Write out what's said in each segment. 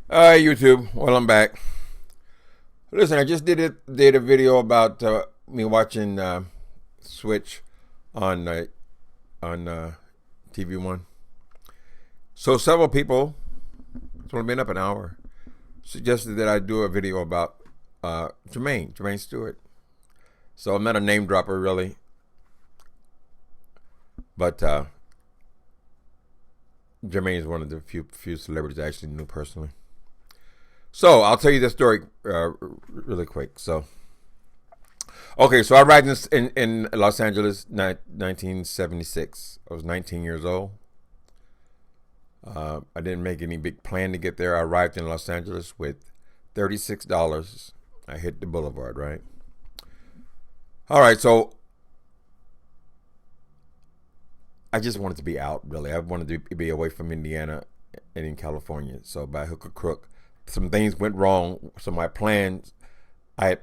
YouTube. Well, I'm back. Listen, I just did a video about me watching Switch on TV1. So several people, it's only been up an hour, suggested that I do a video about Jermaine Steward. So I'm not a name dropper really, but Jermaine is one of the few celebrities I actually knew personally. So I'll tell you the story really quick. So I arrived in Los Angeles 1976. I was 19 years old. I didn't make any big plan to get there. I arrived in Los Angeles with $36. I hit the boulevard, right? All right, so I just wanted to be out, really. I wanted to be away from Indiana and in California. So by hook or crook, some things went wrong. So I had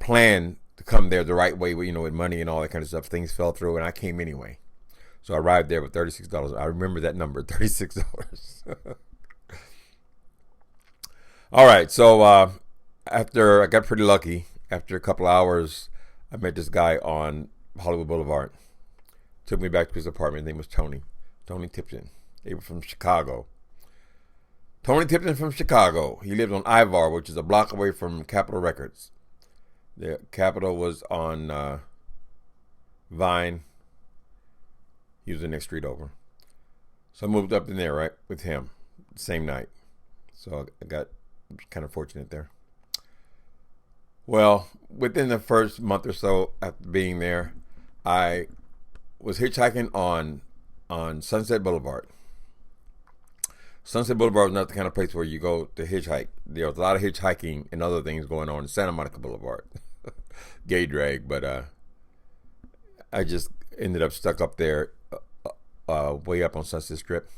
planned to come there the right way, with money and all that kind of stuff. Things fell through, and I came anyway. So I arrived there with $36. I remember that number, $36. All right, so after I got pretty lucky, after a couple of hours, I met this guy on Hollywood Boulevard. Took me back to his apartment. His name was Tony Tipton. They were from Chicago. Tony Tipton from Chicago. He lived on Ivar, which is a block away from Capitol Records. The Capitol was on Vine. He was the next street over. So I moved up in there, right, with him, the same night. So I got kind of fortunate there. Well, within the first month or so after being there, I was hitchhiking on Sunset Boulevard. Sunset Boulevard is not the kind of place where you go to hitchhike. There's a lot of hitchhiking and other things going on in Santa Monica Boulevard. Gay drag, but I just ended up stuck up there way up on Sunset Strip.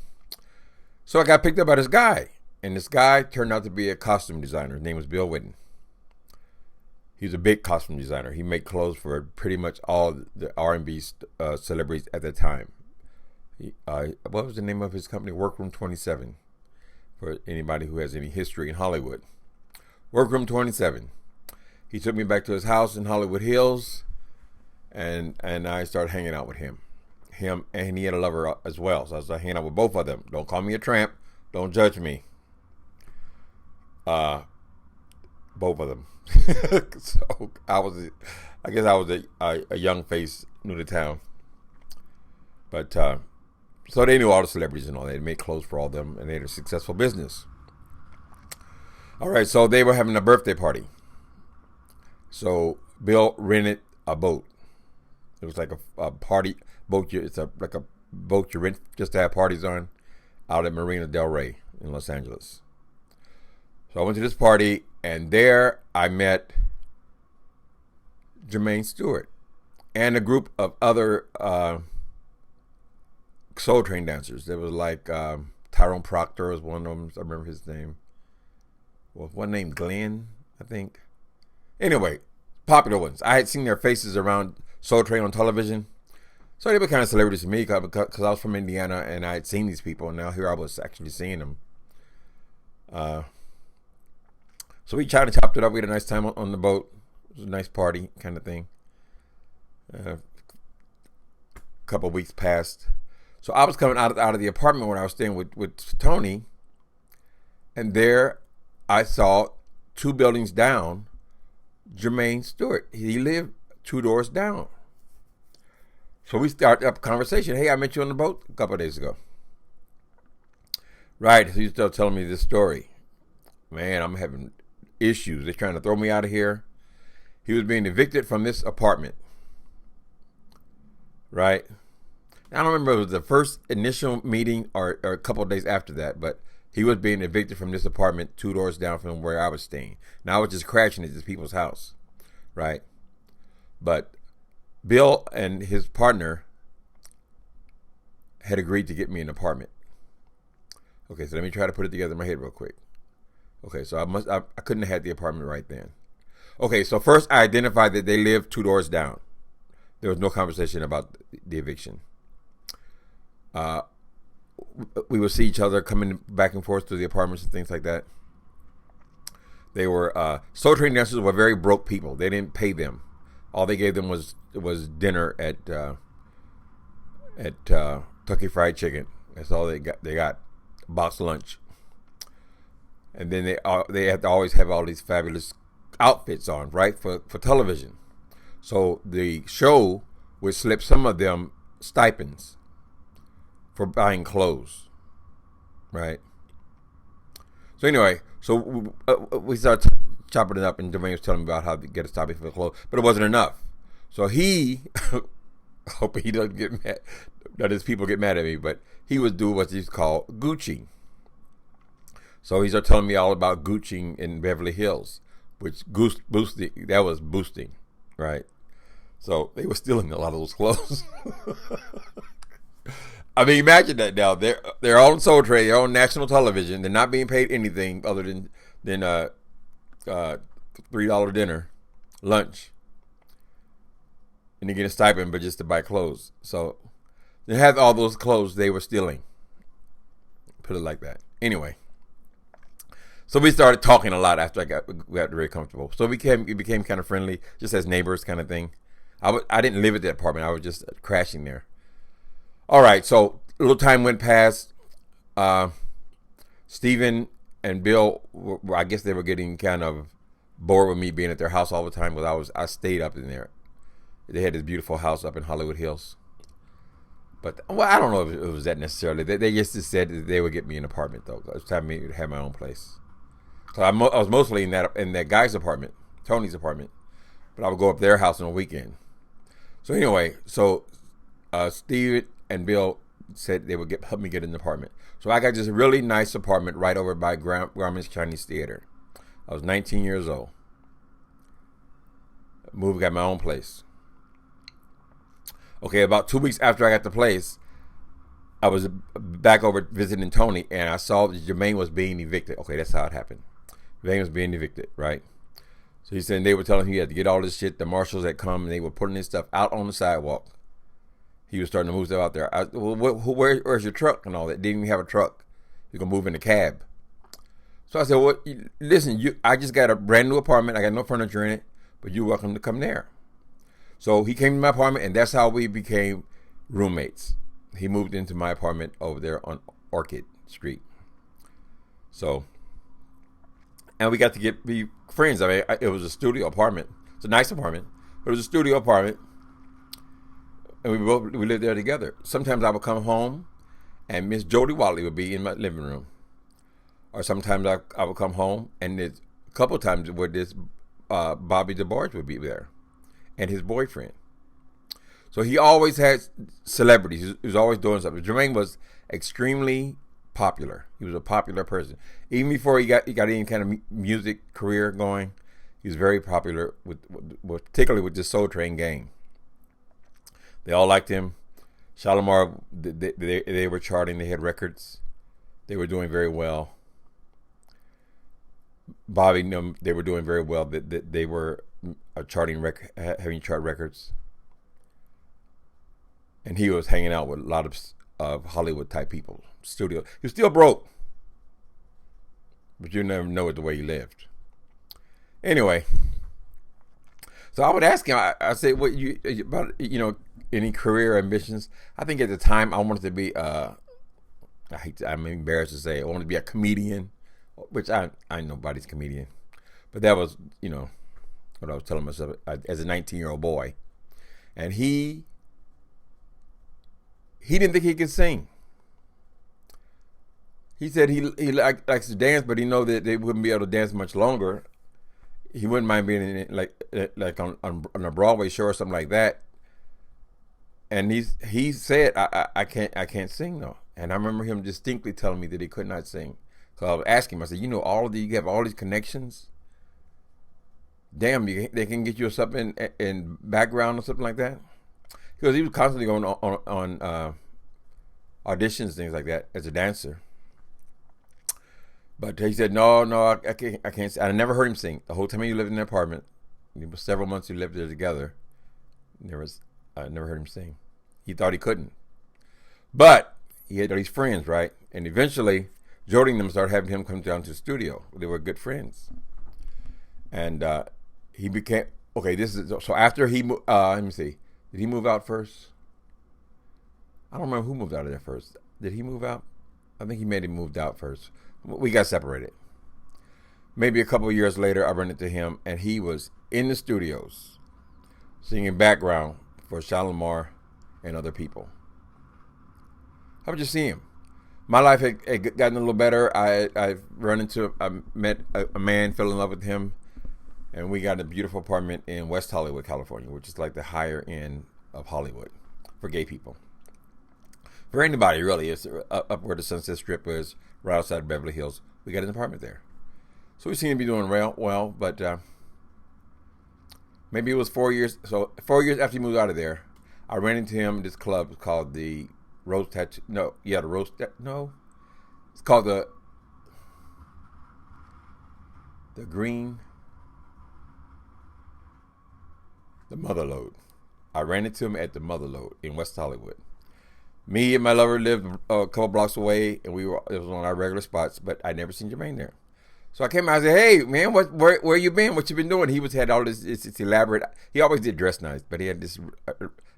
So I got picked up by this guy. And this guy turned out to be a costume designer. His name was Bill Whitten. He's a big costume designer. He made clothes for pretty much all the R&B celebrities at the time. What was the name of his company? Workroom 27. For anybody who has any history in Hollywood. Workroom 27. He took me back to his house in Hollywood Hills, and I started hanging out with him. And he had a lover as well. So I was hanging out with both of them. Don't call me a tramp. Don't judge me. Both of them. So I guess I was a young face new to town. But so they knew all the celebrities and all. They made clothes for all of them, and they had a successful business. All right, so they were having a birthday party. So Bill rented a boat. It was like a party boat. It's like a boat you rent just to have parties on out at Marina Del Rey in Los Angeles. So I went to this party, and there I met Jermaine Steward and a group of other Soul Train dancers. There was like Tyrone Proctor was one of them. I remember his name. Well, one named Glenn, I think. Anyway, popular ones. I had seen their faces around Soul Train on television. So they were kind of celebrities to me because I was from Indiana and I had seen these people, and now here I was actually seeing them. So we tried to chopped it up. We had a nice time on the boat. It was a nice party kind of thing. A couple of weeks passed. So I was coming out of the apartment where I was staying with Tony, and there I saw 2 buildings down Jermaine Steward. He lived 2 doors down. So we started up a conversation. Hey, I met you on the boat a couple of days ago. Right, so he's still telling me this story. Man, I'm having issues. They're trying to throw me out of here. He was being evicted from this apartment. Right? I don't remember if it was the first initial meeting or a couple of days after that, but he was being evicted from this apartment 2 doors down from where I was staying. Now I was just crashing at this people's house. Right? But Bill and his partner had agreed to get me an apartment. Okay, so let me try to put it together in my head real quick. Okay, so I couldn't have had the apartment right then. Okay, so first I identified that they lived 2 doors down. There was no conversation about the eviction. We would see each other coming back and forth to the apartments and things like that. They were Soul Train dancers were very broke people. They didn't pay them. All they gave them was dinner at Kentucky Fried Chicken. That's all they got. They got box lunch, and then they have to always have all these fabulous outfits on, right, for television. So the show would slip some of them stipends for buying clothes, right? So anyway, we started chopping it up, and Jermaine was telling me about how to get a stipend for the clothes, but it wasn't enough. So he, hoping he doesn't get mad, that his people get mad at me, but he would do what he's called Gucci. So he started telling me all about Gucci in Beverly Hills, which that was boosting, right? So they were stealing a lot of those clothes. I mean, imagine that now. They're on Soul Train, they're on national television. They're not being paid anything other than $3 dinner, lunch, and they get a stipend, but just to buy clothes. So they had all those clothes they were stealing. Put it like that. Anyway, so we started talking a lot after we got very comfortable. So we became kind of friendly, just as neighbors kind of thing. I didn't live at that apartment. I was just crashing there. All right, so a little time went past. Stephen and Bill, I guess they were getting kind of bored with me being at their house all the time, because I stayed up in there. They had this beautiful house up in Hollywood Hills. But I don't know if it was that necessarily. They just said that they would get me an apartment though. It was time for me to have my own place. So I was mostly in that guy's apartment, Tony's apartment, but I would go up their house on a weekend. So anyway, Steve and Bill said they would help me get an apartment. So I got this really nice apartment right over by Grauman's Chinese Theater. I was 19 years old. Moved, got my own place. Okay, about 2 weeks after I got the place, I was back over visiting Tony, and I saw that Jermaine was being evicted. Okay, that's how it happened. Jermaine was being evicted, right? So he said they were telling him he had to get all this shit. The marshals had come, and they were putting his stuff out on the sidewalk. He was starting to move stuff out there. Where's your truck and all that? Didn't even have a truck. You're going to move in a cab. So I said, well, listen, I just got a brand new apartment. I got no furniture in it, but you're welcome to come there. So he came to my apartment, and that's how we became roommates. He moved into my apartment over there on Orchid Street. So, and we got to be friends. I mean, it was a studio apartment. It's a nice apartment, but it was a studio apartment, and we lived there together. Sometimes I would come home, and Miss Jody Watley would be in my living room, or sometimes I would come home, and a couple of times where this Bobby DeBarge would be there, and his boyfriend. So he always had celebrities. He was always doing something. Jermaine was extremely popular. He was a popular person. Even before he got any kind of music career going, he was very popular, particularly with the Soul Train gang. They all liked him. Shalimar, they were charting. They had records. They were doing very well. Bobby, they were doing very well. They were having chart records. And he was hanging out with a lot of Hollywood type people. Studio. He was still broke, but you never know it the way he lived. Anyway, so I would ask him. I said, "What about any career ambitions?" I think at the time I wanted to be. I'm embarrassed to say I wanted to be a comedian, which I nobody's comedian, but that was what I was telling myself as a 19-year-old boy, and he didn't think he could sing. He said he likes to dance, but he know that they wouldn't be able to dance much longer. He wouldn't mind being in like on a Broadway show or something like that. And he said I can't sing though. And I remember him distinctly telling me that he could not sing. So I was asking him. I said, you have all these connections. Damn, they can get you something in background or something like that. Because he was constantly going on auditions, things like that, as a dancer. But he said, no, I can't. I never heard him sing. The whole time he lived in the apartment, it was several months we lived there together. I never heard him sing. He thought he couldn't. But he had all these friends, right? And eventually, Jody and them started having him come down to the studio. They were good friends. and he became okay. This is so after he let me see. Did he move out first? I don't remember who moved out of there first. Did he move out? I think he may have moved out first. We got separated. Maybe a couple of years later, I ran into him, and he was in the studios singing background for Shalimar and other people. How would you see him? My life had gotten a little better. I met a man, fell in love with him, and we got a beautiful apartment in West Hollywood, California, which is like the higher end of Hollywood for gay people. For anybody, really. It's up where the Sunset Strip is, right outside of Beverly Hills. We got an apartment there. So we seem to be doing well, but maybe it was 4 years. So 4 years after he moved out of there, I ran into him at this club called the Rose Tattoo. No, yeah, the Rose. No, it's called the Green, the Motherlode. I ran into him at the Motherlode in West Hollywood. Me and my lover lived a couple blocks away, and it was on our regular spots, but I never seen Jermaine there. So I came out and said, "Hey, man, where you been? What you been doing?" He had all this elaborate. He always did dress nice, but he had this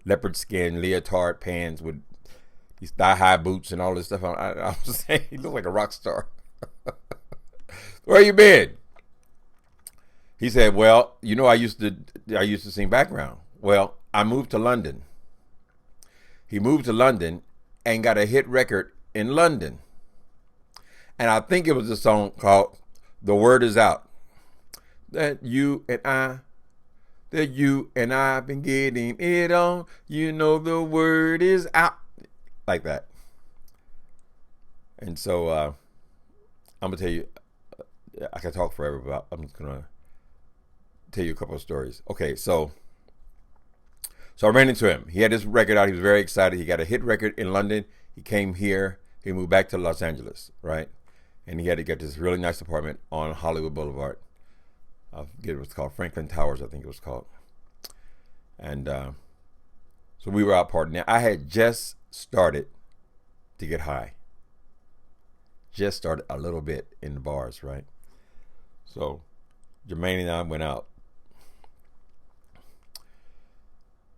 leopard skin leotard pants with these thigh-high boots and all this stuff. I was saying, he looked like a rock star. Where you been? He said, "Well, you know, I used to sing background. Well, I moved to London." He moved to London and got a hit record in London. And I think it was a song called "The Word Is Out." That you and I been getting it on. You know the word is out. Like that. And so I'm going to tell you, I can talk forever, but I'm just going to tell you a couple of stories. Okay, so I ran into him. He had this record out. He was very excited. He got a hit record in London. He came here. He moved back to Los Angeles, right? And he had to get this really nice apartment on Hollywood Boulevard. I forget what it's called. Franklin Towers, I think it was called. And so we were out partying. Now, I had just started to get high. Just started a little bit in the bars, right? So Jermaine and I went out.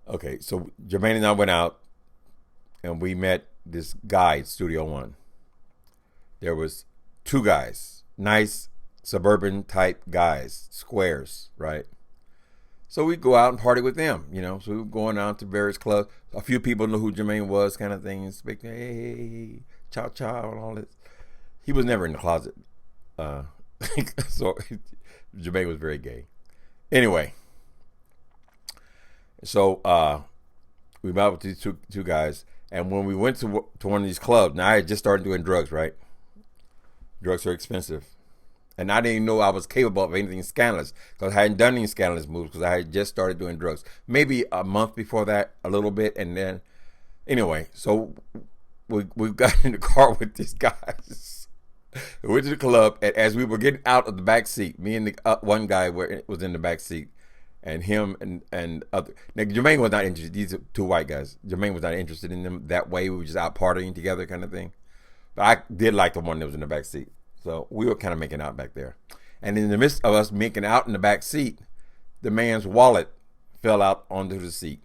Okay, so Jermaine and I went out, and we met this guy at Studio One. There was two guys, nice suburban type guys, squares, right? So we go out and party with them, you know. So we were going out to various clubs. A few people knew who Jermaine was, kind of thing. Speaking, hey, chow chow, and all this. He was never in the closet, so Jermaine was very gay. Anyway. So we met with these two guys, and when we went to one of these clubs, now I had just started doing drugs, right? Drugs are expensive, and I didn't know I was capable of anything scandalous because I hadn't done any scandalous moves because I had just started doing drugs. Maybe a month before that, a little bit, and then anyway, so we got in the car with these guys. We went to the club, and as we were getting out of the back seat, me and the one guy was in the back seat. And him and other. Now, Jermaine was not interested. These are two white guys. Jermaine was not interested in them that way. We were just out partying together kind of thing. But I did like the one that was in the back seat. So we were kind of making out back there. And in the midst of us making out in the back seat, the man's wallet fell out onto the seat.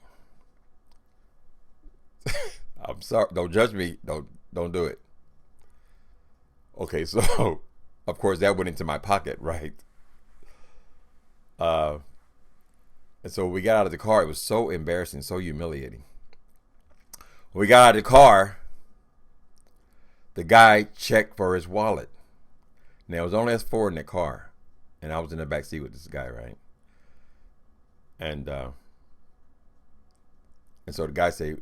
I'm sorry. Don't judge me. Don't do it. Okay, so of course that went into my pocket, right? And so we got out of the car. It was so embarrassing, so humiliating. When we got out of the car, the guy checked for his wallet. Now, it was only us four in the car, and I was in the back seat with this guy, right? And so the guy said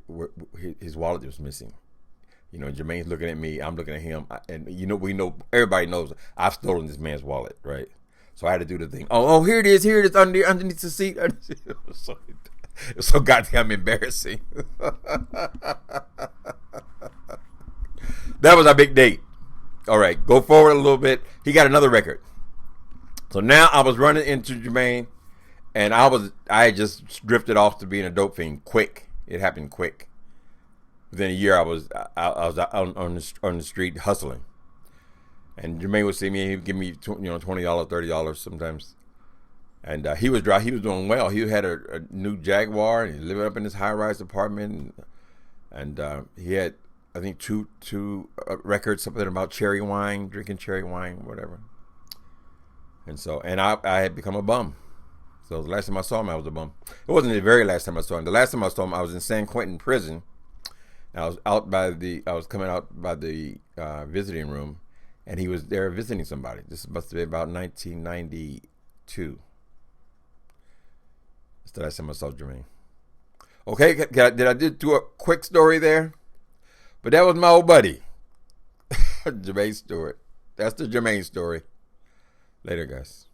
his wallet was missing. You know, Jermaine's looking at me. I'm looking at him. And, you know, everybody knows I've stolen this man's wallet, right? So I had to do the thing. Oh, here it is. Here it is underneath the seat. It was so goddamn embarrassing. That was our big date. All right, go forward a little bit. He got another record. So now I was running into Jermaine, and I had just drifted off to being a dope fiend quick. It happened quick. Within a year, I was out on the street hustling. And Jermaine would see me, he'd give me $20, $30 sometimes. And he was doing well. He had a new Jaguar, and he lived up in his high-rise apartment, and he had, I think, two records, something about cherry wine, drinking cherry wine, whatever. And so, and I had become a bum. So the last time I saw him, I was a bum. It wasn't the very last time I saw him. The last time I saw him, I was in San Quentin prison. I was coming out by the visiting room, and he was there visiting somebody. This must have been about 1992. That's the last time I saw Jermaine. Okay, did I do a quick story there? But that was my old buddy, Jermaine Steward. That's the Jermaine story. Later, guys.